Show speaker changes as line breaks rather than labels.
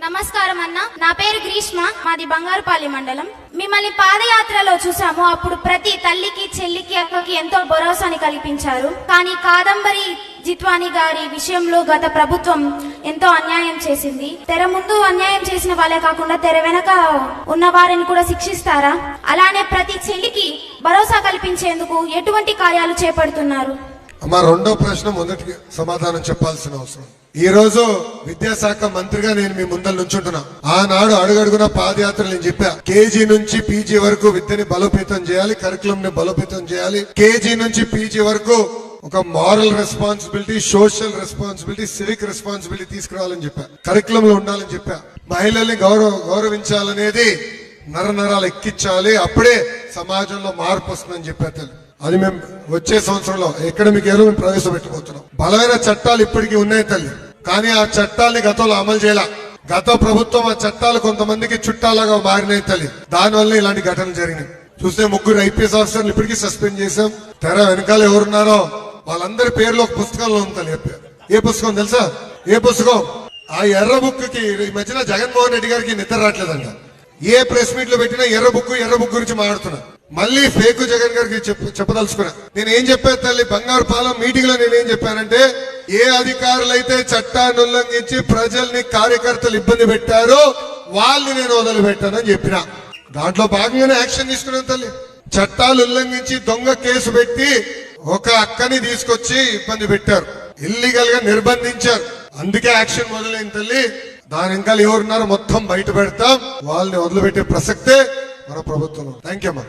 నమస్కారం అన్న, నా పేరు గ్రీష్మ, మాది బంగారుపల్లి మండలం. మిమ్మల్ని పాదయాత్రలో చూసాము. అప్పుడు ప్రతి తల్లికి, చెల్లికి, అక్కకి ఎంతో భరోసాని కల్పించారు. కానీ కాదంబరి జిత్వాని గారి విషయంలో గత ప్రభుత్వం ఎంతో అన్యాయం చేసింది. తెర ముందు అన్యాయం చేసిన వాళ్ళే కాకుండా తెర వెనక ఉన్న వారిని కూడా శిక్షిస్తారా? అలానే ప్రతి చెల్లికి భరోసా కల్పించేందుకు ఎటువంటి కార్యాలు చేపడుతున్నారు?
అమ్మా, రెండో ప్రశ్న మొదటి సమాధానం చెప్పాల్సిన అవసరం. ఈ రోజు విద్యాశాఖ మంత్రిగా నేను మీ ముందర నుంచుంటున్నా. ఆనాడు అడుగడుగున పాదయాత్రలు నేను చెప్పా, కేజీ నుంచి పీజీ వరకు విద్యని బలోపేతం చేయాలి, కరికులం ని బలోపేతం చేయాలి. కేజీ నుంచి పీజీ వరకు ఒక moral responsibility, social responsibility, civic responsibility తీసుకురావాలని చెప్పా. కరికులం లో ఉండాలని చెప్పా. మహిళల్ని గౌరవించాలనేది నరనరాలు ఎక్కించాలి, అప్పుడే సమాజంలో మార్పు వస్తుందని చెప్పా. అది మేము వచ్చే సంవత్సరంలో అకాడమిక్ ఇయర్ మేము ప్రవేశపెట్టబోతున్నాం. బలమైన చట్టాలు ఇప్పటికీ ఉన్నాయి తల్లి, కానీ ఆ చట్టాలని గతంలో అమలు చేయాల. గత ప్రభుత్వం ఆ చట్టాలు కొంతమందికి చుట్టాలుగా మారినాయి తల్లి. దానివల్ల ఇలాంటి ఘటనలు జరిగినాయి. చూస్తే 3 ఐపీఎస్ ఆఫీసర్లు ఇప్పటికీ సస్పెండ్ చేశాం. తెర వెనకాల ఎవరున్నారో వాళ్ళందరి పేర్లు ఒక పుస్తకంలో ఉంది తల్లి. ఏ పుస్తకం తెలుసా? ఏ పుస్తకం? ఆ ఎర్ర బుక్ కి ఈ మధ్యన జగన్మోహన్ రెడ్డి గారికి నిద్ర రావట్లేదంట. ఏ ప్రెస్ మీట్ లో పెట్టినా ఎర్ర బుక్ గురించి మాట్లాడుతున్నా. మళ్ళీ ఫేక్ జగన్ గారికి చెప్పదలుచుకున్నా. నేను ఏం చెప్పాను తల్లి, బంగారుపాలెం మీటింగ్ లో నేనేం చెప్పానంటే, ఏ అధికారులైతే చట్టాన్ని ఉల్లంఘించి ప్రజల్ని, కార్యకర్తలు ఇబ్బంది పెట్టారో వాళ్ళని నేను వదిలిపెట్టానని చెప్పిన. దాంట్లో భాగంగానే యాక్షన్ తీసుకున్నాను తల్లి. చట్టాలు ఉల్లంఘించి దొంగ కేసు పెట్టి ఒక అక్కని తీసుకొచ్చి ఇబ్బంది పెట్టారు, ఇల్లీగల్ గా నిర్బంధించారు. అందుకే యాక్షన్ మొదలైంది తల్లి. దాని ఇంకా ఎవరున్నారో మొత్తం బయట పెడతాం. వాళ్ళని వదిలిపెట్టే ప్రసక్తే మన ప్రభుత్వం. థ్యాంక్ యూ అమ్మా.